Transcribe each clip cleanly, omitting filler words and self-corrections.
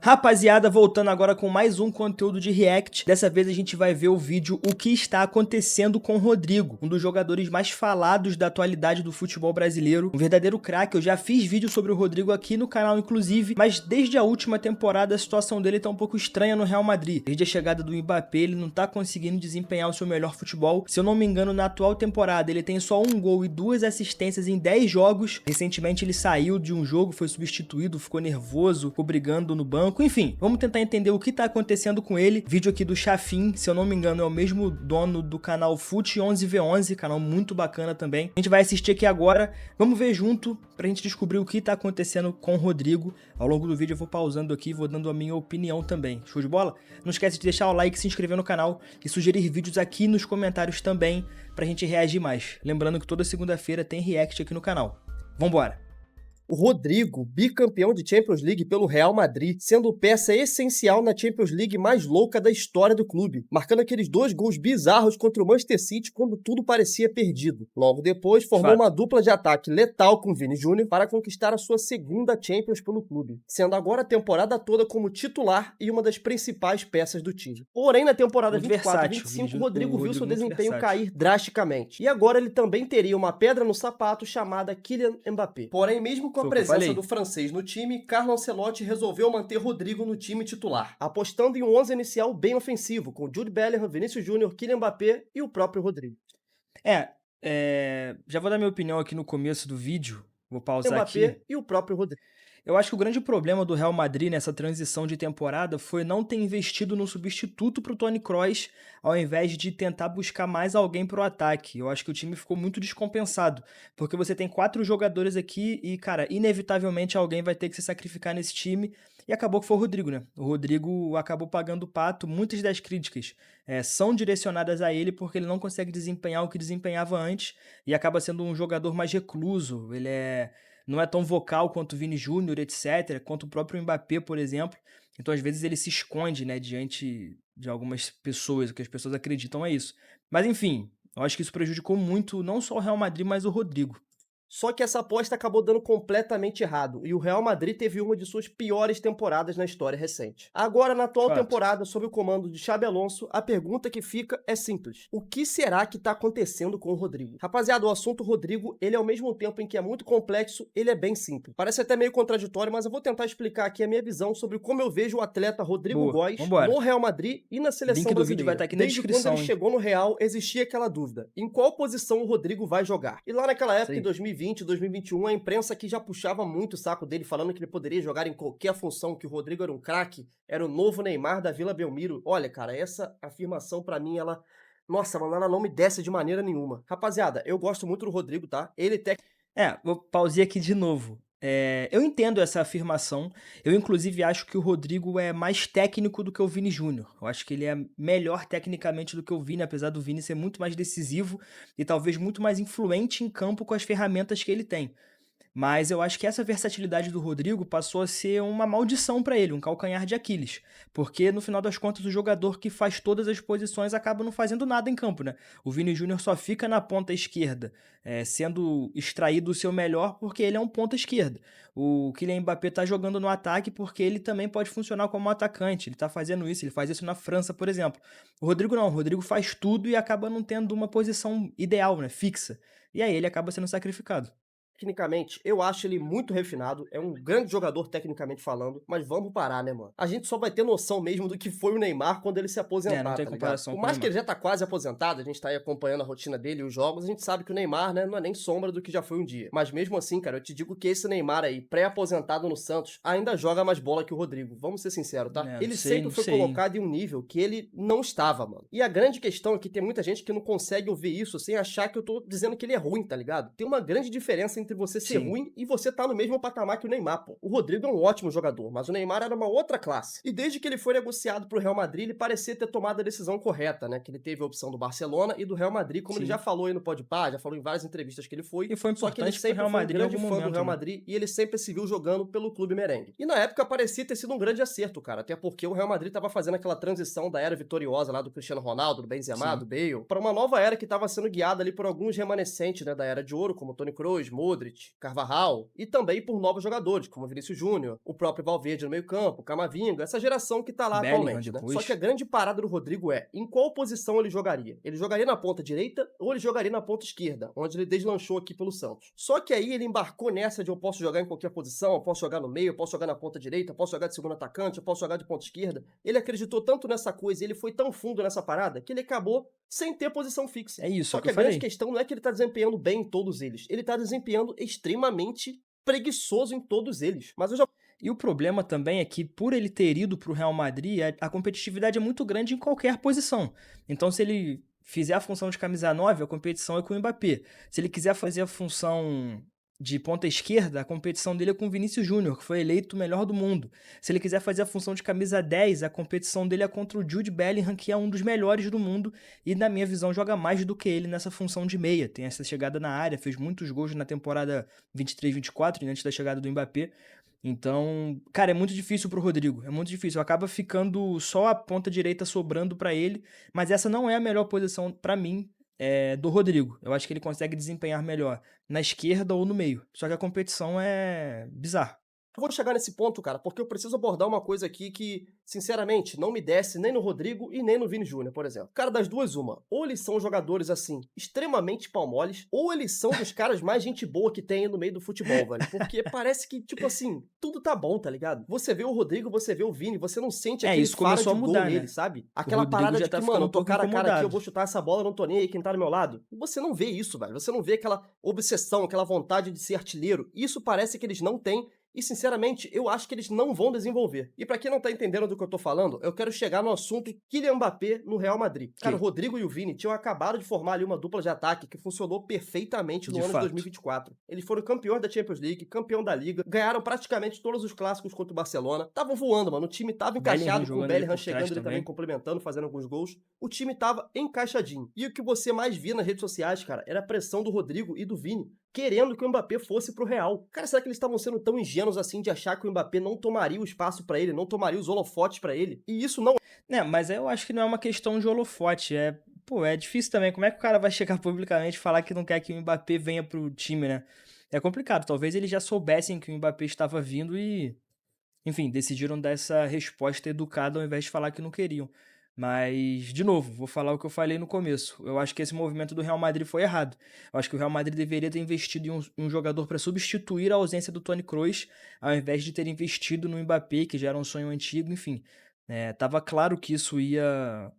Rapaziada, voltando agora com mais um conteúdo de react. Dessa vez a gente vai ver o vídeo O que está acontecendo com o Rodrigo, um dos jogadores mais falados da atualidade do futebol brasileiro, um verdadeiro craque. Eu já fiz vídeo sobre o Rodrigo aqui no canal inclusive, mas desde a última temporada a situação dele tá um pouco estranha no Real Madrid. Desde a chegada do Mbappé ele não tá conseguindo desempenhar o seu melhor futebol. Se eu não me engano, na atual temporada ele tem só um gol e 2 assistências em 10 jogos. Recentemente ele saiu de um jogo, foi substituído, ficou nervoso, ficou brigando no banco. Enfim, vamos tentar entender o que tá acontecendo com ele. Vídeo aqui do Chafin, se eu não me engano é o mesmo dono do canal Fut11v11, canal muito bacana também. A gente vai assistir aqui agora, vamos ver junto pra gente descobrir o que tá acontecendo com o Rodrigo. Ao longo do vídeo eu vou pausando aqui, vou dando a minha opinião também. Show de bola? Não esquece de deixar o like, se inscrever no canal e sugerir vídeos aqui nos comentários também pra gente reagir mais. Lembrando que toda segunda-feira tem react aqui no canal. Vambora! O Rodrigo, bicampeão de Champions League pelo Real Madrid, sendo peça essencial na Champions League mais louca da história do clube, marcando aqueles 2 gols bizarros contra o Manchester City quando tudo parecia perdido. Logo depois, formou uma dupla de ataque letal com Vini Júnior para conquistar a sua segunda Champions pelo clube, sendo agora a temporada toda como titular e uma das principais peças do time. Porém, na temporada 24-25, o Rodrigo viu seu desempenho cair drasticamente. E agora ele também teria uma pedra no sapato chamada Kylian Mbappé. Porém, mesmo com a presença do francês no time, Carlo Ancelotti resolveu manter Rodrigo no time titular, apostando em um 11 inicial bem ofensivo, com Jude Bellingham, Vinícius Júnior, Kylian Mbappé e o próprio Rodrigo. Já vou dar minha opinião aqui no começo do vídeo, vou pausar Mbappé aqui. E o próprio Rodrigo. Eu acho que o grande problema do Real Madrid nessa transição de temporada foi não ter investido no substituto para o Toni Kroos, ao invés de tentar buscar mais alguém para o ataque. Eu acho que o time ficou muito descompensado, porque você tem 4 jogadores aqui e, cara, inevitavelmente alguém vai ter que se sacrificar nesse time, e acabou que foi o Rodrigo, né? O Rodrigo acabou pagando o pato. Muitas das críticas são direcionadas a ele porque ele não consegue desempenhar o que desempenhava antes e acaba sendo um jogador mais recluso. Ele não é tão vocal quanto o Vini Júnior, etc., quanto o próprio Mbappé, por exemplo. Então, às vezes, ele se esconde, né, diante de algumas pessoas, o que as pessoas acreditam é isso. Mas, enfim, eu acho que isso prejudicou muito não só o Real Madrid, mas o Rodrigo. Só que essa aposta acabou dando completamente errado, e o Real Madrid teve uma de suas piores temporadas na história recente. Agora, na atual temporada, sob o comando de Xabi Alonso, a pergunta que fica é simples. O que será que tá acontecendo com o Rodrigo? Rapaziada, o assunto Rodrigo, ele ao mesmo tempo em que é muito complexo, ele é bem simples. Parece até meio contraditório, mas eu vou tentar explicar aqui a minha visão sobre como eu vejo o atleta Rodrigo Góes no Real Madrid e na seleção brasileira. O link do vídeo vai estar aqui na descrição. Quando ele chegou no Real, existia aquela dúvida. Em qual posição o Rodrigo vai jogar? E lá naquela época, em 2020, 2021, a imprensa aqui já puxava muito o saco dele, falando que ele poderia jogar em qualquer função, que o Rodrigo era um craque, era o novo Neymar da Vila Belmiro. Olha, cara, essa afirmação pra mim, nossa, mano, ela não me desce de maneira nenhuma. Rapaziada, eu gosto muito do Rodrigo, tá? Vou pausar aqui de novo. Eu entendo essa afirmação. Eu, inclusive, acho que o Rodrigo é mais técnico do que o Vini Júnior. Eu acho que ele é melhor tecnicamente do que o Vini, apesar do Vini ser muito mais decisivo e talvez muito mais influente em campo com as ferramentas que ele tem. Mas eu acho que essa versatilidade do Rodrigo passou a ser uma maldição para ele, um calcanhar de Aquiles. Porque, no final das contas, o jogador que faz todas as posições acaba não fazendo nada em campo, né? O Vini Júnior só fica na ponta esquerda, sendo extraído o seu melhor porque ele é um ponta esquerda. O Kylian Mbappé tá jogando no ataque porque ele também pode funcionar como atacante. Ele tá fazendo isso, ele faz isso na França, por exemplo. O Rodrigo não, o Rodrigo faz tudo e acaba não tendo uma posição ideal, né? Fixa. E aí ele acaba sendo sacrificado. Tecnicamente, eu acho ele muito refinado, é um grande jogador tecnicamente falando, mas vamos parar, né, mano? A gente só vai ter noção mesmo do que foi o Neymar quando ele se aposentar, não tem tá comparação ligado? com Por mais o que ele já tá quase aposentado, a gente tá aí acompanhando a rotina dele e os jogos, a gente sabe que o Neymar, né, não é nem sombra do que já foi um dia. Mas mesmo assim, cara, eu te digo que esse Neymar aí, pré-aposentado no Santos, ainda joga mais bola que o Rodrigo, vamos ser sinceros, tá? Ele sempre foi colocado em um nível que ele não estava, mano. E a grande questão é que tem muita gente que não consegue ouvir isso sem achar que eu tô dizendo que ele é ruim, tá ligado? Tem uma grande diferença entre você ser ruim e você tá no mesmo patamar que o Neymar, pô. O Rodrigo é um ótimo jogador, mas o Neymar era uma outra classe. E desde que ele foi negociado pro Real Madrid, ele parecia ter tomado a decisão correta, né? Que ele teve a opção do Barcelona e do Real Madrid, como ele já falou aí no Podpah, já falou em várias entrevistas que ele foi. E foi só que ele sempre foi um grande fã do Real Madrid e ele sempre se viu jogando pelo clube merengue. E na época parecia ter sido um grande acerto, cara, até porque o Real Madrid tava fazendo aquela transição da era vitoriosa lá do Cristiano Ronaldo, do Benzema, do Bale, para uma nova era que tava sendo guiada ali por alguns remanescentes, né, da era de ouro, como Toni Kroos, Modric, Modric, Carvajal e também por novos jogadores, como Vinícius Júnior, o próprio Valverde no meio-campo, Camavinga, essa geração que tá lá Bellingham atualmente, né? Só depois. que a grande parada do Rodrigo é em qual posição ele jogaria? Ele jogaria na ponta direita ou ele jogaria na ponta esquerda, onde ele deslanchou aqui pelo Santos. Só que aí ele embarcou nessa de eu posso jogar em qualquer posição, eu posso jogar no meio, eu posso jogar na ponta direita, eu posso jogar de segundo atacante, eu posso jogar de ponta esquerda. Ele acreditou tanto nessa coisa, ele foi tão fundo nessa parada, que ele acabou sem ter posição fixa. É isso, Só é o que que eu a grande falei. questão não é que ele tá desempenhando bem em todos eles, ele tá desempenhando extremamente preguiçoso em todos eles. Mas eu já E o problema também é que, por ele ter ido para o Real Madrid, a competitividade é muito grande em qualquer posição. Então, se ele fizer a função de camisa 9, a competição é com o Mbappé. Se ele quiser fazer a função de ponta esquerda, a competição dele é com o Vinícius Júnior, que foi eleito o melhor do mundo. Se ele quiser fazer a função de camisa 10, a competição dele é contra o Jude Bellingham, que é um dos melhores do mundo e, na minha visão, joga mais do que ele nessa função de meia. Tem essa chegada na área, fez muitos gols na temporada 23-24, antes da chegada do Mbappé. Então, cara, é muito difícil pro Rodrigo, é muito difícil. Acaba ficando só a ponta direita sobrando pra ele, mas essa não é a melhor posição pra mim, do Rodrigo. Eu acho que ele consegue desempenhar melhor na esquerda ou no meio. Só que a competição é bizarra. eu vou chegar nesse ponto, cara, porque eu preciso abordar uma coisa aqui que, sinceramente, não me desce nem no Rodrigo e nem no Vini Júnior, por exemplo. Cara, das duas, uma. Ou eles são jogadores, assim, extremamente palmoles, ou eles são dos caras mais gente boa que tem no meio do futebol, velho. Porque parece que, tipo assim, tudo tá bom, tá ligado? Você vê o Rodrigo, você vê o Vini, você não sente aquele Isso faro de começou a gol mudar, nele, né? sabe? O Aquela Rodrigo parada já de tá que, ficando mano, um eu tô pouco cara a cara aqui, eu incomodado. vou chutar essa bola, eu não tô nem aí, quem tá do meu lado. Você não vê isso, velho. Você não vê aquela obsessão, aquela vontade de ser artilheiro. Isso parece que eles não têm. E, sinceramente, eu acho que eles não vão desenvolver. E pra quem não tá entendendo do que eu tô falando, eu quero chegar no assunto Kylian Mbappé no Real Madrid. Cara, o Que, Rodrigo e o Vini tinham acabado de formar ali uma dupla de ataque que funcionou perfeitamente no de ano de fato, 2024. Eles foram campeões da Champions League, campeão da Liga, ganharam praticamente todos os clássicos contra o Barcelona. Estavam voando, mano. O time tava Bellingham encaixado com o jogando ali Bellingham por trás chegando ele também, também. complementando, fazendo alguns gols. O time tava encaixadinho. E o que você mais via nas redes sociais, cara, era a pressão do Rodrigo e do Vini querendo que o Mbappé fosse pro Real. Cara, será que eles estavam sendo tão ingênuos assim de achar que o Mbappé não tomaria o espaço pra ele, não tomaria os holofotes pra ele? E isso não Né, mas eu acho que não é uma questão de holofote, pô, é difícil também. Como é que o cara vai chegar publicamente e falar que não quer que o Mbappé venha pro time, né? É complicado. Talvez eles já soubessem que o Mbappé estava vindo e, enfim, decidiram dar essa resposta educada ao invés de falar que não queriam. Mas, de novo, vou falar o que eu falei no começo. Eu acho que esse movimento do Real Madrid foi errado. Eu acho que o Real Madrid deveria ter investido em um jogador para substituir a ausência do Toni Kroos, ao invés de ter investido no Mbappé, que já era um sonho antigo, enfim. Tava claro que isso ia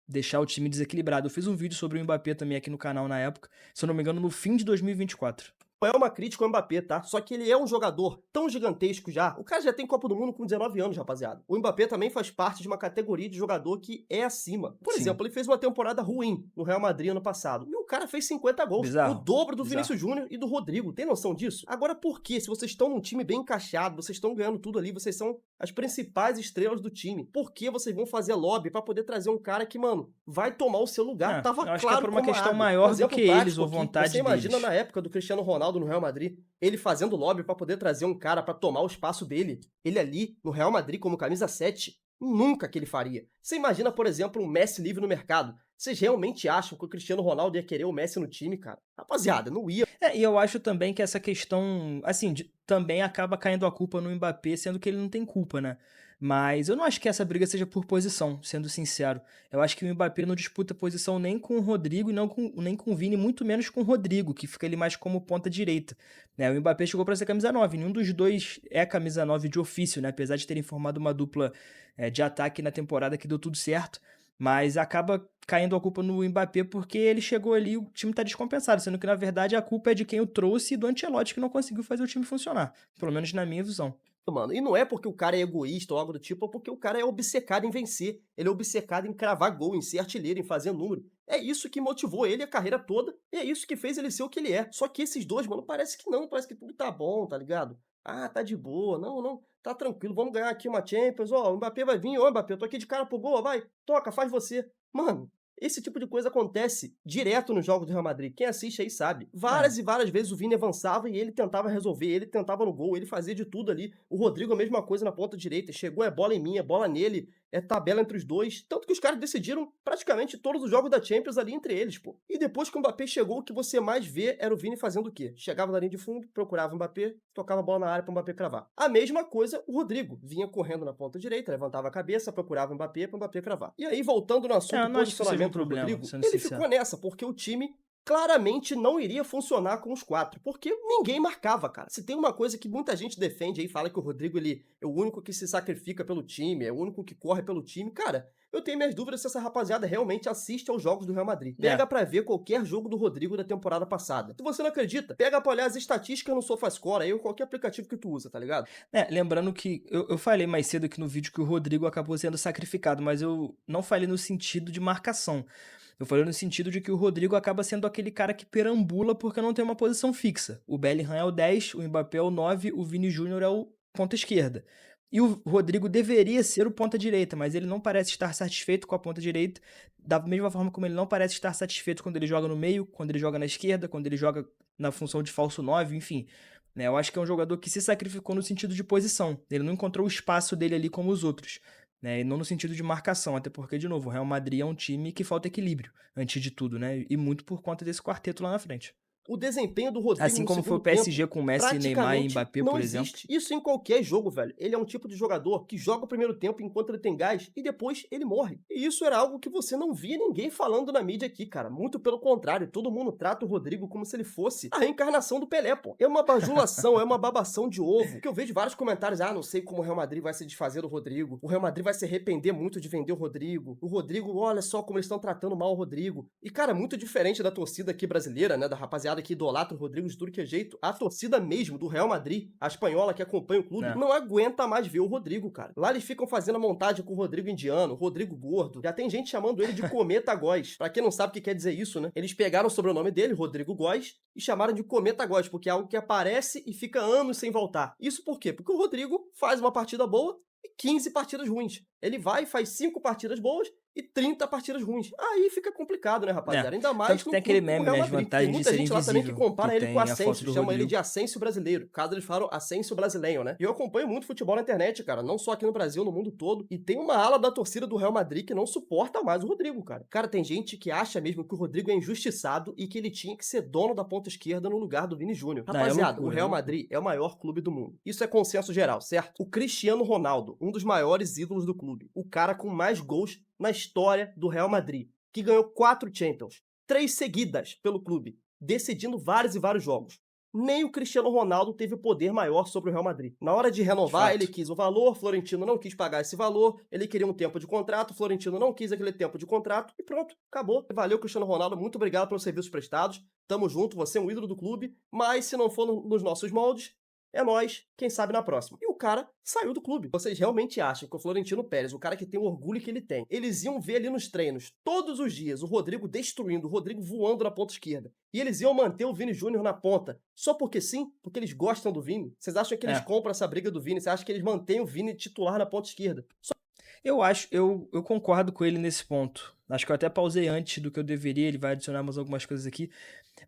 deixar o time desequilibrado. Eu fiz um vídeo sobre o Mbappé também aqui no canal na época, se eu não me engano, no fim de 2024. é uma crítica ao Mbappé, tá? Só que ele é um jogador tão gigantesco já. O cara já tem Copa do Mundo com 19 anos, rapaziada. O Mbappé também faz parte de uma categoria de jogador que é acima. Por Sim, exemplo, ele fez uma temporada ruim no Real Madrid ano passado. E o cara fez 50 gols. O bizarro, dobro do bizarro. Vinícius Júnior e do Rodrigo. Tem noção disso? Agora, por quê? Se vocês estão num time bem encaixado, vocês estão ganhando tudo ali, vocês são as principais estrelas do time. Por que vocês vão fazer lobby pra poder trazer um cara que, mano, vai tomar o seu lugar? Tava Eu acho que é claro por uma como questão água. Um maior do exemplo que eles prático ou aqui. vontade Você imagina deles. na época do Cristiano Ronaldo no Real Madrid, ele fazendo lobby pra poder trazer um cara pra tomar o espaço dele. Ele ali no Real Madrid como camisa 7. Nunca que ele faria. Você imagina, por exemplo, um Messi livre no mercado. Vocês realmente acham que o Cristiano Ronaldo ia querer o Messi no time, cara? Rapaziada, não ia. E eu acho também que essa questão, assim, também acaba caindo a culpa no Mbappé, sendo que ele não tem culpa, né? Mas eu não acho que essa briga seja por posição, sendo sincero. Eu acho que o Mbappé não disputa posição nem com o Rodrigo e nem com o Vini, muito menos com o Rodrigo, que fica ali mais como ponta direita. Né? O Mbappé chegou para ser camisa 9, nenhum dos dois é camisa 9 de ofício, né? Apesar de terem formado uma dupla de ataque na temporada que deu tudo certo. Mas acaba caindo a culpa no Mbappé porque ele chegou ali e o time tá descompensado, sendo que na verdade a culpa é de quem o trouxe e do Ancelotti que não conseguiu fazer o time funcionar, pelo menos na minha visão. Mano, e não é porque o cara é egoísta ou algo do tipo, é porque o cara é obcecado em vencer. Ele é obcecado em cravar gol, em ser artilheiro, em fazer número. É isso que motivou ele a carreira toda e é isso que fez ele ser o que ele é. Só que esses dois, mano, parece que não, parece que tudo tá bom, tá ligado? Ah, tá de boa, não, não, tá tranquilo, vamos ganhar aqui uma Champions, ó, o Mbappé vai vir, ô Mbappé, eu tô aqui de cara pro gol, vai, toca, faz você. Mano, esse tipo de coisa acontece direto nos jogos do Real Madrid. Quem assiste aí sabe. É, Várias e várias vezes o Vini avançava e ele tentava resolver, ele tentava no gol, ele fazia de tudo ali. O Rodrigo a mesma coisa na ponta direita. Chegou, é bola em mim, é bola nele. é tabela entre os dois, tanto que os caras decidiram praticamente todos os jogos da Champions ali entre eles, pô. E depois que o Mbappé chegou, o que você mais vê era o Vini fazendo o quê? Chegava na linha de fundo, procurava o Mbappé, tocava a bola na área para o Mbappé cravar. A mesma coisa o Rodrigo, vinha correndo na ponta direita, levantava a cabeça, procurava o Mbappé para o Mbappé cravar. E aí, voltando no assunto Eu não acho que isso seja um posicionamento do problema, Rodrigo, sendo ele sincero. ficou nessa, porque o time claramente não iria funcionar com os 4, porque ninguém marcava, cara. Se tem uma coisa que muita gente defende aí, fala que o Rodrigo ele é o único que se sacrifica pelo time, é o único que corre pelo time, cara, eu tenho minhas dúvidas se essa rapaziada realmente assiste aos jogos do Real Madrid. Pega pra ver qualquer jogo do Rodrigo da temporada passada. Se você não acredita, pega pra olhar as estatísticas no SofaScore aí ou qualquer aplicativo que tu usa, tá ligado? Lembrando que eu falei mais cedo aqui no vídeo que o Rodrigo acabou sendo sacrificado, mas eu não falei no sentido de marcação. Eu falei no sentido de que o Rodrigo acaba sendo aquele cara que perambula porque não tem uma posição fixa. O Bellingham é o 10, o Mbappé é o 9, o Vini Júnior é o ponta esquerda. E o Rodrigo deveria ser o ponta direita, mas ele não parece estar satisfeito com a ponta direita, da mesma forma como ele não parece estar satisfeito quando ele joga no meio, quando ele joga na esquerda, quando ele joga na função de falso 9, enfim. Né, eu acho que é um jogador que se sacrificou no sentido de posição. Ele não encontrou o espaço dele ali como os outros. Né, e não no sentido de marcação, até porque, de novo, o Real Madrid é um time que falta equilíbrio, antes de tudo, né? E muito por conta desse quarteto lá na frente. O desempenho do Rodrigo Assim no como foi segundo o PSG tempo com Messi, Neymar e praticamente Mbappé, não por exemplo. existe. Isso em qualquer jogo, velho. Ele é um tipo de jogador que joga o primeiro tempo enquanto ele tem gás e depois ele morre. E isso era algo que você não via ninguém falando na mídia aqui, cara. Muito pelo contrário, todo mundo trata o Rodrigo como se ele fosse a reencarnação do Pelé, pô. É uma bajulação, é uma babação de ovo. Que eu vejo vários comentários, não sei como o Real Madrid vai se desfazer do Rodrigo. O Real Madrid vai se arrepender muito de vender o Rodrigo. O Rodrigo, olha só como eles estão tratando mal o Rodrigo. E, cara, muito diferente da torcida aqui brasileira, né, da rapaziada que idolatra o Rodrigo de tudo que é jeito, a torcida mesmo do Real Madrid, a espanhola que acompanha o clube, não aguenta mais ver o Rodrigo, cara. Lá eles ficam fazendo a montagem com o Rodrigo indiano, o Rodrigo gordo. Já tem gente chamando ele de Cometa Góes. Pra quem não sabe o que quer dizer isso, né? Eles pegaram o sobrenome dele, Rodrigo Góes, e chamaram de Cometa Góes, porque é algo que aparece e fica anos sem voltar. Isso por quê? Porque o Rodrigo faz uma partida boa e 15 partidas ruins. Ele vai e faz 5 partidas boas e 30 partidas ruins. Aí fica complicado, né, rapaziada? Ainda mais Tanto que no tem aquele clube como o meme, Real né, as Madrid. Tem vantagens de muita ser gente lá também que invisível, compara que ele com o tem a foto Asensio, do chama ele Rodrigo. de Asensio brasileiro. Caso eles falam Asensio brasileiro, né? E eu acompanho muito futebol na internet, cara, não só aqui no Brasil, no mundo todo. E tem uma ala da torcida do Real Madrid que não suporta mais o Rodrigo, cara. Cara, tem gente que acha mesmo que o Rodrigo é injustiçado e que ele tinha que ser dono da ponta esquerda no lugar do Vini Júnior. Rapaziada, o Real Madrid é o maior clube do mundo. Isso é consenso geral, certo? O Cristiano Ronaldo, um dos maiores ídolos do clube. O cara com mais gols na história do Real Madrid, que ganhou 4 Champions, 3 seguidas pelo clube, decidindo vários e vários jogos. Nem o Cristiano Ronaldo teve poder maior sobre o Real Madrid. Na hora de renovar, ele quis o valor, Florentino não quis pagar esse valor, ele queria um tempo de contrato, Florentino não quis aquele tempo de contrato, e pronto, acabou. Valeu, Cristiano Ronaldo, muito obrigado pelos serviços prestados, tamo junto, você é um ídolo do clube, mas se não for nos nossos moldes, é nóis, quem sabe na próxima. E o cara saiu do clube. Vocês realmente acham que o Florentino Pérez, o cara que tem o orgulho que ele tem, eles iam ver ali nos treinos, todos os dias, o Rodrigo destruindo, o Rodrigo voando na ponta esquerda, e eles iam manter o Vini Júnior na ponta, só porque sim? Porque eles gostam do Vini? Vocês acham que eles compram essa briga do Vini? Vocês acham que eles mantêm o Vini titular na ponta esquerda? Eu concordo com ele nesse ponto. Acho que eu até pausei antes do que eu deveria, ele vai adicionar mais algumas coisas aqui.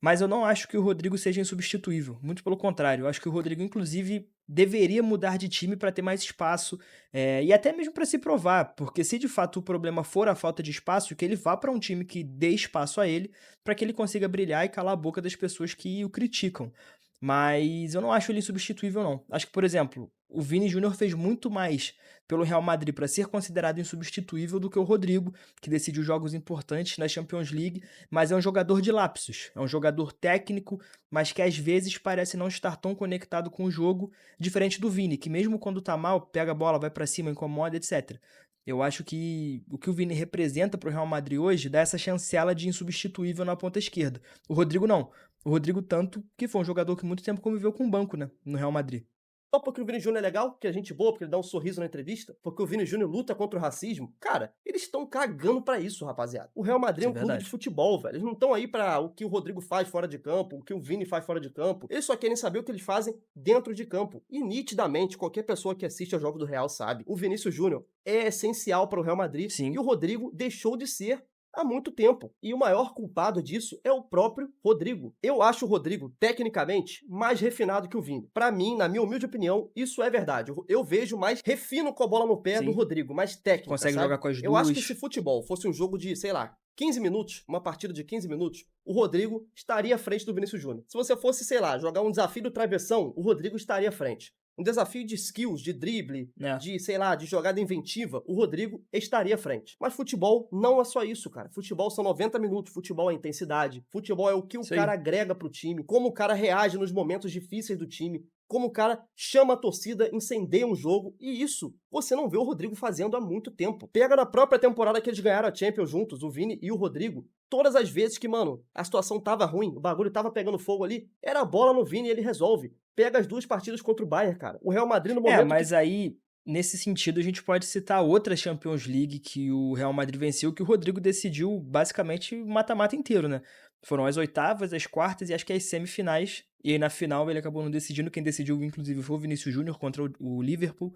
Mas eu não acho que o Rodrigo seja insubstituível. Muito pelo contrário. Eu acho que o Rodrigo, inclusive, deveria mudar de time para ter mais espaço e até mesmo para se provar. Porque se de fato o problema for a falta de espaço, que ele vá para um time que dê espaço a ele para que ele consiga brilhar e calar a boca das pessoas que o criticam. Mas eu não acho ele insubstituível, não. Acho que, por exemplo, o Vini Júnior fez muito mais pelo Real Madrid para ser considerado insubstituível do que o Rodrigo, que decidiu jogos importantes na Champions League, mas é um jogador de lapsos. É um jogador técnico, mas que às vezes parece não estar tão conectado com o jogo, diferente do Vini, que mesmo quando tá mal, pega a bola, vai para cima, incomoda, etc. Eu acho que o Vini representa para o Real Madrid hoje dá essa chancela de insubstituível na ponta esquerda. O Rodrigo não. O Rodrigo tanto que foi um jogador que muito tempo conviveu com o banco, né, no Real Madrid. Só porque o Vini Júnior é legal, porque é gente boa, porque ele dá um sorriso na entrevista, porque o Vini Júnior luta contra o racismo, cara, eles estão cagando pra isso, rapaziada. O Real Madrid é um clube de futebol, velho. Eles não estão aí pra o que o Rodrigo faz fora de campo, o que o Vini faz fora de campo. Eles só querem saber o que eles fazem dentro de campo. E nitidamente, qualquer pessoa que assiste ao jogo do Real sabe, o Vinícius Júnior é essencial para o Real Madrid. Sim. E o Rodrigo deixou de ser há muito tempo. E o maior culpado disso é o próprio Rodrigo. Eu acho o Rodrigo, tecnicamente, mais refinado que o Vini. Pra mim, na minha humilde opinião, isso é verdade. Eu vejo mais refino com a bola no pé do Sim, Rodrigo, mais técnica, consegue sabe? jogar com as Eu acho que se duas. futebol fosse um jogo de, sei lá, 15 minutos, uma partida de 15 minutos, o Rodrigo estaria à frente do Vinícius Júnior. Se você fosse, sei lá, jogar um desafio do travessão, o Rodrigo estaria à frente. Um desafio de skills, de drible, Né? de, sei lá, de jogada inventiva, o Rodrigo estaria à frente. Mas futebol não é só isso, cara. Futebol são 90 minutos, futebol é intensidade, futebol é o que o Isso cara aí. agrega pro time, como o cara reage nos momentos difíceis do time, como o cara chama a torcida, incendeia um jogo, e isso você não vê o Rodrigo fazendo há muito tempo. Pega na própria temporada que eles ganharam a Champions juntos, o Vini e o Rodrigo, todas as vezes que, mano, a situação tava ruim, o bagulho tava pegando fogo ali, era a bola no Vini e ele resolve. Pega as duas partidas contra o Bayern, cara. O Real Madrid no É, momento que mas aí, nesse sentido, a gente pode citar outra Champions League que o Real Madrid venceu, que o Rodrigo decidiu basicamente o mata-mata inteiro, né? Foram as oitavas, as quartas e acho que as semifinais. E aí na final ele acabou não decidindo. Quem decidiu, inclusive, foi o Vinícius Júnior contra o Liverpool.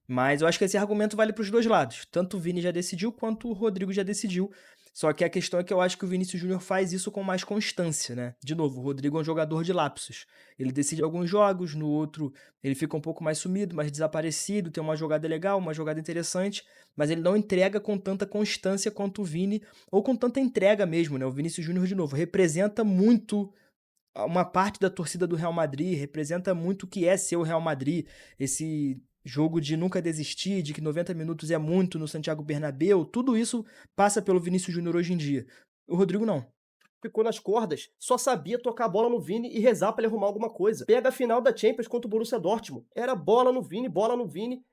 Mas eu acho que esse argumento vale para os dois lados. Tanto o Vini já decidiu, quanto o Rodrigo já decidiu. Só que a questão é que eu acho que o Vinícius Júnior faz isso com mais constância, né? De novo, o Rodrigo é um jogador de lapsos. Ele decide alguns jogos, no outro ele fica um pouco mais sumido, mais desaparecido, tem uma jogada legal, uma jogada interessante, mas ele não entrega com tanta constância quanto o Vini, ou com tanta entrega mesmo, né? O Vinícius Júnior, de novo, representa muito uma parte da torcida do Real Madrid, representa muito o que é ser o Real Madrid, esse jogo de nunca desistir, de que 90 minutos é muito no Santiago Bernabéu, tudo isso passa pelo Vinícius Júnior hoje em dia. O Rodrigo não. ficou nas cordas, só sabia tocar a bola no Vini e rezar pra ele arrumar alguma coisa. Pega a final da Champions contra o Borussia Dortmund. Era bola no Vini,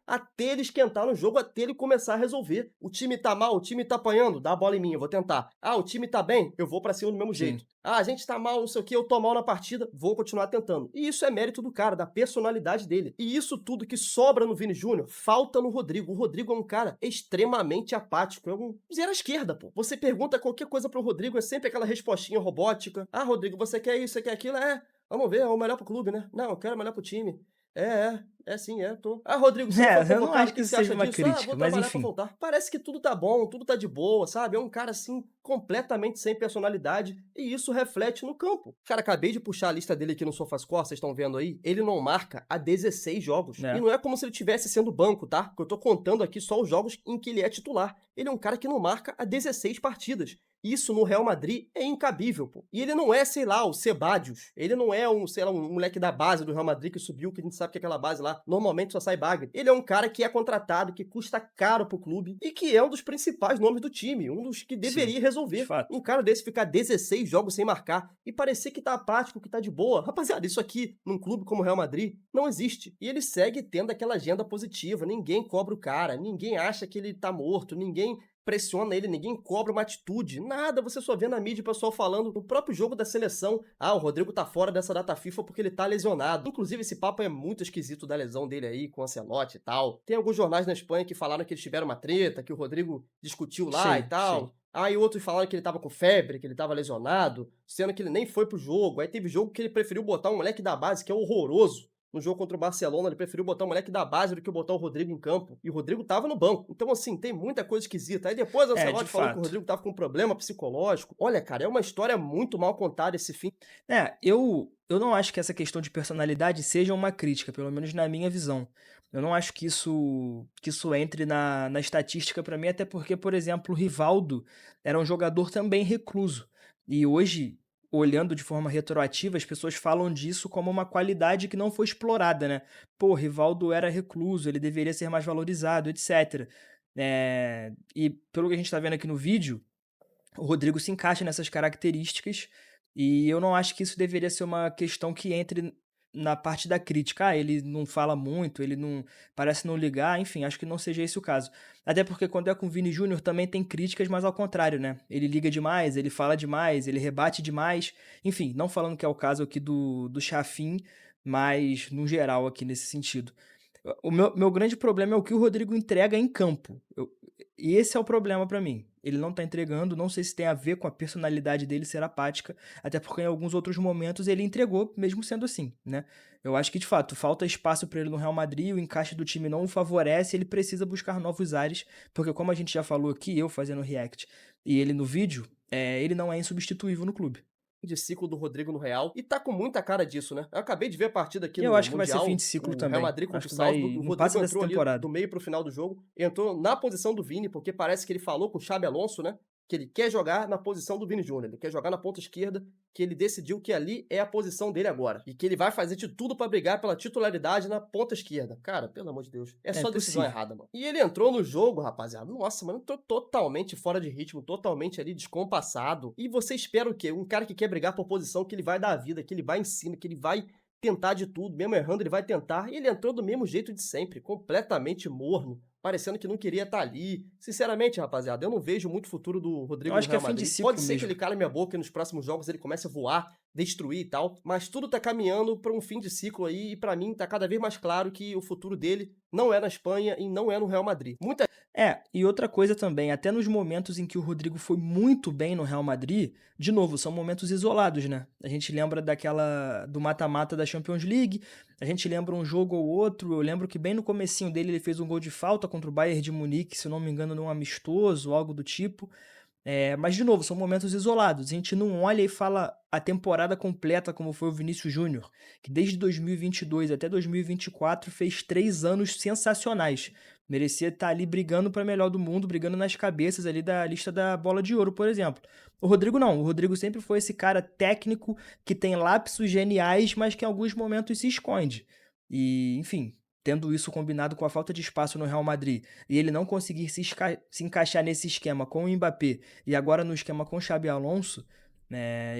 até ele esquentar no jogo, até ele começar a resolver. O time tá mal, o time tá apanhando, dá a bola em mim, eu vou tentar. Ah, o time tá bem, eu vou pra cima do mesmo Sim. jeito. Ah, a gente tá mal, não sei o que, eu tô mal na partida, vou continuar tentando. E isso é mérito do cara, da personalidade dele. E isso tudo que sobra no Vini Júnior, falta no Rodrigo. O Rodrigo é um cara extremamente apático, é um zero à esquerda, pô. Você pergunta qualquer coisa pro Rodrigo, é sempre aquela respostinha robótica. Ah, Rodrigo, você quer isso, você quer aquilo? É, vamos ver, é o melhor pro clube, né? Não, eu quero o melhor pro time. É sim, tô. Ah, Rodrigo, você não foi É, eu não convocado, acho o que que isso você seja acha uma disso? Ah, crítica, vou mas trabalhar pra enfim. voltar. Parece que tudo tá bom, tudo tá de boa, sabe? É um cara, assim, completamente sem personalidade, e isso reflete no campo. Cara, acabei de puxar a lista dele aqui no SofaScore, vocês estão vendo aí? Ele não marca há 16 jogos. E Né? não é como se ele estivesse sendo banco, tá? Porque eu tô contando aqui só os jogos em que ele é titular. Ele é um cara que não marca há 16 partidas. Isso no Real Madrid é incabível, pô. E ele não é, sei lá, o Sebadios. Ele não é um, sei lá, um moleque da base do Real Madrid que subiu, que a gente sabe que aquela base lá normalmente só sai bagre. Ele é um cara que é contratado, que custa caro pro clube e que é um dos principais nomes do time, um dos que Sim, deveria de resolver. fato. Um cara desse ficar 16 jogos sem marcar e parecer que tá apático, que tá de boa. Rapaziada, isso aqui, num clube como o Real Madrid, não existe. E ele segue tendo aquela agenda positiva. Ninguém cobra o cara, ninguém acha que ele tá morto, ninguém pressiona ele, ninguém cobra uma atitude, nada, você só vê na mídia o pessoal falando no próprio jogo da seleção, ah, o Rodrigo tá fora dessa data FIFA porque ele tá lesionado. Inclusive, esse papo é muito esquisito da lesão dele aí com o Ancelotti e tal. Tem alguns jornais na Espanha que falaram que eles tiveram uma treta, que o Rodrigo discutiu lá e Sei, sei. tal. Aí outros falaram que ele tava com febre, que ele tava lesionado, sendo que ele nem foi pro jogo. Aí teve jogo que ele preferiu botar um moleque da base, que é horroroso, no jogo contra o Barcelona, ele preferiu botar o moleque da base do que botar o Rodrigo em campo. E o Rodrigo tava no banco. Então, assim, tem muita coisa esquisita. Aí depois o É, de Ancelotti falou que o fato. Rodrigo tava com um problema psicológico. Olha, cara, é uma história muito mal contada esse fim. É, eu não acho que essa questão de personalidade seja uma crítica, pelo menos na minha visão. Eu não acho que isso entre na estatística pra mim, até porque, por exemplo, o Rivaldo era um jogador também recluso. E hoje, olhando de forma retroativa, as pessoas falam disso como uma qualidade que não foi explorada, né? Pô, o Rivaldo era recluso, ele deveria ser mais valorizado, etc. E pelo que a gente tá vendo aqui no vídeo, o Rodrigo se encaixa nessas características e eu não acho que isso deveria ser uma questão que entre na parte da crítica. Ah, ele não fala muito, ele não parece não ligar, enfim, acho que não seja esse o caso. Até porque quando é com o Vini Júnior também tem críticas, mas ao contrário, né? Ele liga demais, ele fala demais, ele rebate demais. Enfim, não falando que é o caso aqui do Chafin, mas no geral aqui nesse sentido. O meu grande problema é o que o Rodrigo entrega em campo. E esse é o problema pra mim. Ele não tá entregando, não sei se tem a ver com a personalidade dele ser apática, até porque em alguns outros momentos ele entregou, mesmo sendo assim, né? Eu acho que de fato falta espaço pra ele no Real Madrid, o encaixe do time não o favorece, ele precisa buscar novos ares, porque como a gente já falou aqui, eu fazendo react e ele no vídeo, ele não é insubstituível no clube. De ciclo do Rodrigo no Real e tá com muita cara disso, né? Eu acabei de ver a partida aqui E eu no acho que vai ser fim de Mundial, ciclo o Real também. Madrid Acho contra o que vai, Salzburg, o não Rodrigo passa dessa entrou ali temporada. do meio pro final do jogo, entrou na posição do Vini, porque parece que ele falou com o Xabi Alonso, né? Que ele quer jogar na posição do Vini Júnior, ele quer jogar na ponta esquerda, que ele decidiu que ali é a posição dele agora. E que ele vai fazer de tudo pra brigar pela titularidade na ponta esquerda. Cara, pelo amor de Deus, é só decisão possível. errada, mano. E ele entrou no jogo, rapaziada. Nossa, mano, entrou totalmente fora de ritmo, totalmente ali descompassado. E você espera o quê? Um cara que quer brigar por posição, que ele vai dar a vida, que ele vai em cima, que ele vai tentar de tudo, mesmo errando, ele vai tentar. E ele entrou do mesmo jeito de sempre, completamente morno, parecendo que não queria estar ali. Sinceramente, rapaziada, eu não vejo muito futuro do Eu Rodrigo no acho que é Real fim de Madrid. ciclo Pode ser que mesmo. ele cale minha boca e nos próximos jogos ele comece a voar, destruir e tal, mas tudo tá caminhando para um fim de ciclo aí e para mim tá cada vez mais claro que o futuro dele não é na Espanha e não é no Real Madrid. E outra coisa também, até nos momentos em que o Rodrigo foi muito bem no Real Madrid, de novo, são momentos isolados, né? A gente lembra do mata-mata da Champions League, a gente lembra um jogo ou outro, eu lembro que bem no comecinho dele ele fez um gol de falta contra o Bayern de Munique, se eu não me engano, num amistoso, algo do tipo. Mas, de novo, são momentos isolados. A gente não olha e fala a temporada completa, como foi o Vinícius Júnior, que desde 2022 até 2024 fez 3 anos sensacionais. Merecia estar ali brigando para melhor do mundo, brigando nas cabeças ali da lista da Bola de Ouro, por exemplo. O Rodrigo não. O Rodrigo sempre foi esse cara técnico que tem lapsos geniais, mas que em alguns momentos se esconde. E, enfim, tendo isso combinado com a falta de espaço no Real Madrid e ele não conseguir se encaixar nesse esquema com o Mbappé e agora no esquema com o Xabi Alonso,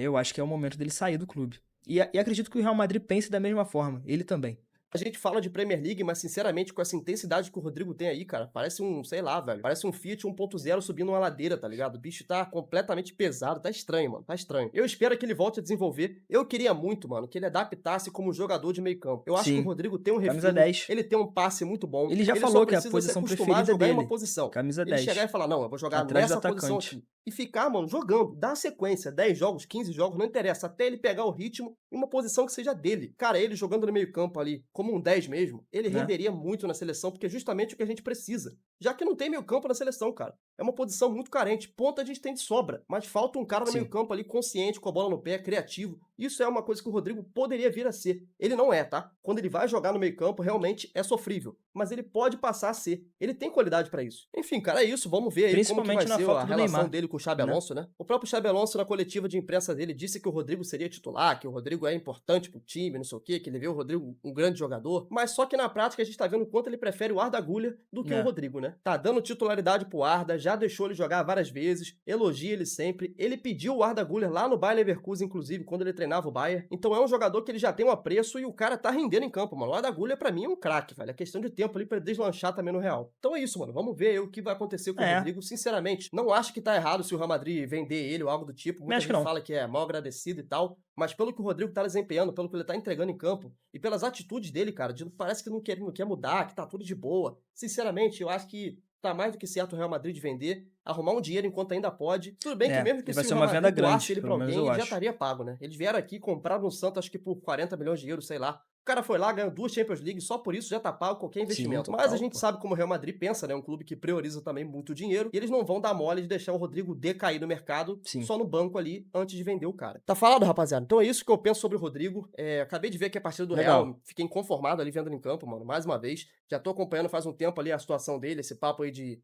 eu acho que é o momento dele sair do clube. E acredito que o Real Madrid pense da mesma forma, ele também. A gente fala de Premier League, mas sinceramente, com essa intensidade que o Rodrigo tem aí, cara, parece um, sei lá, velho, parece um Fiat 1.0 subindo uma ladeira, tá ligado? O bicho tá completamente pesado, tá estranho, mano, tá estranho. Eu espero que ele volte a desenvolver. Eu queria muito, mano, que ele adaptasse como jogador de meio campo. Eu acho que o Sim, Rodrigo tem um camisa refino, 10. ele tem um passe muito bom. Ele já Ele só falou que é a precisa se posição acostumar a preferida jogar em uma dele, posição. camisa Ele chegar 10, e falar, não, eu vou jogar atrás do nessa posição atacante. aqui. E ficar, mano, jogando, dá sequência, 10 jogos, 15 jogos, não interessa, até ele pegar o ritmo em uma posição que seja dele. Cara, ele jogando no meio campo ali, como um 10 mesmo, ele Né? renderia muito na seleção, porque é justamente o que a gente precisa. Já que não tem meio campo na seleção, cara. É uma posição muito carente. Ponta a gente tem de sobra, mas falta um cara no meio Sim. campo ali consciente, com a bola no pé, criativo. Isso é uma coisa que o Rodrigo poderia vir a ser. Ele não é, tá? Quando ele vai jogar no meio campo, realmente é sofrível. Mas ele pode passar a ser. Ele tem qualidade pra isso. Enfim, cara, é isso. Vamos ver aí como que vai Principalmente na ser a falta do relação Neymar, dele com o Xabi né? Alonso, né? O próprio Xabi Alonso, na coletiva de imprensa dele, disse que o Rodrigo seria titular, que o Rodrigo é importante pro time, não sei o quê, que ele vê o Rodrigo um grande jogador. Mas só que na prática a gente tá vendo o quanto ele prefere o Arda Güler do que o Rodrigo, né? Tá dando titularidade pro Arda, já deixou ele jogar várias vezes, elogia ele sempre. Ele pediu o Arda Güler lá no Bayer Leverkusen, inclusive, quando ele treinava o Bayern. Então é um jogador que ele já tem um apreço e o cara tá rendendo em campo, mano. O Arda Güler, pra mim, é um craque, velho. É questão de tempo ali pra ele deslanchar também no Real. Então é isso, mano. Vamos ver aí o que vai acontecer com o Rodrigo. Sinceramente, não acho que tá errado se o Real Madrid vender ele ou algo do tipo. Muita Acho que gente não. fala que é mal agradecido e tal. Mas pelo que o Rodrigo tá desempenhando, pelo que ele tá entregando em campo e pelas atitudes dele, cara, parece que não quer mudar, que tá tudo de boa. Sinceramente, eu acho que tá mais do que certo o Real Madrid de vender, arrumar um dinheiro enquanto ainda pode. Tudo bem que mesmo que vai se ser o uma Real venda Madrid doasse grande, ele pra pelo menos alguém, eu ele já acho. estaria pago, né? Eles vieram aqui, compraram no Santos, acho que por 40 milhões de euros, sei lá. O cara foi lá, ganhou 2 Champions League, só por isso já tá pago qualquer Sim, investimento. Mas a total, gente pô. sabe como o Real Madrid pensa, né? Um clube que prioriza também muito dinheiro. E eles não vão dar mole de deixar o Rodrigo decair no mercado Sim. só no banco ali antes de vender o cara. Tá falado, rapaziada? Então é isso que eu penso sobre o Rodrigo. Acabei de ver aqui a partida do Legal. Real, fiquei inconformado ali vendo ele em campo, mano. Mais uma vez. Já tô acompanhando faz um tempo ali a situação dele, esse papo aí de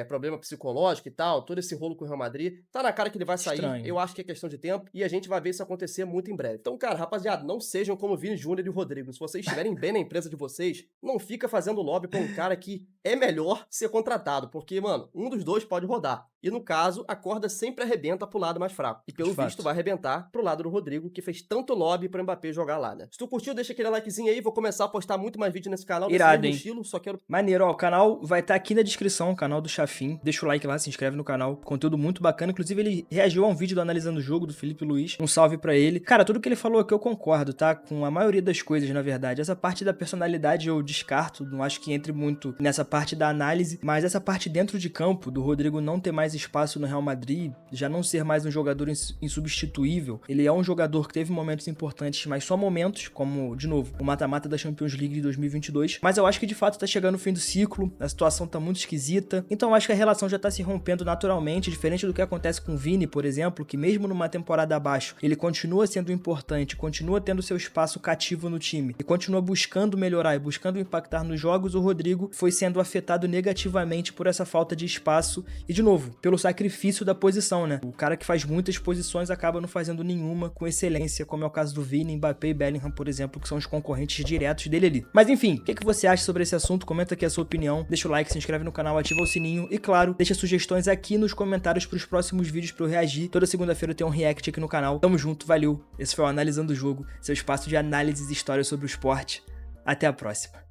problema psicológico e tal, todo esse rolo com o Real Madrid. Tá na cara que ele vai sair, Estranho. eu acho que é questão de tempo, e a gente vai ver isso acontecer muito em breve. Então, cara, rapaziada, não sejam como o Vini Júnior e o Rodrigo. Se vocês estiverem bem na empresa de vocês, não fica fazendo lobby pra um cara que é melhor ser contratado, porque, mano, um dos dois pode rodar. E no caso, a corda sempre arrebenta pro lado mais fraco. E pelo De visto fato. vai arrebentar pro lado do Rodrigo, que fez tanto lobby pro Mbappé jogar lá, né? Se tu curtiu, deixa aquele likezinho aí, vou começar a postar muito mais vídeo nesse canal, desse Irado, mesmo hein? estilo, só quero Maneiro, ó, o canal vai estar aqui na descrição, o canal do Chafin. Deixa o like lá, se inscreve no canal. Conteúdo muito bacana. Inclusive, ele reagiu a um vídeo do Analisando o Jogo, do Felipe Luiz. Um salve pra ele. Cara, tudo que ele falou aqui eu concordo, tá? Com a maioria das coisas, na verdade. Essa parte da personalidade eu descarto. Não acho que entre muito nessa parte da análise. Mas essa parte dentro de campo, do Rodrigo não ter mais espaço no Real Madrid, já não ser mais um jogador insubstituível. Ele é um jogador que teve momentos importantes, mas só momentos, como, de novo, o mata-mata da Champions League de 2022. Mas eu acho que, de fato, tá chegando o fim do ciclo. A situação tá muito esquisita. Então eu acho que a relação já tá se rompendo naturalmente, diferente do que acontece com o Vini, por exemplo, que mesmo numa temporada abaixo, ele continua sendo importante, continua tendo seu espaço cativo no time e continua buscando melhorar e buscando impactar nos jogos. O Rodrigo foi sendo afetado negativamente por essa falta de espaço e, de novo, pelo sacrifício da posição, né? O cara que faz muitas posições acaba não fazendo nenhuma com excelência, como é o caso do Vini, Mbappé e Bellingham, por exemplo, que são os concorrentes diretos dele ali. Mas enfim, o que você acha sobre esse assunto? Comenta aqui a sua opinião, deixa o like, se inscreve no canal, ativa o sininho e, claro, deixa sugestões aqui nos comentários para os próximos vídeos para eu reagir. Toda segunda-feira eu tenho um react aqui no canal. Tamo junto, valeu. Esse foi o Analisando o Jogo, seu espaço de análises e histórias sobre o esporte. Até a próxima.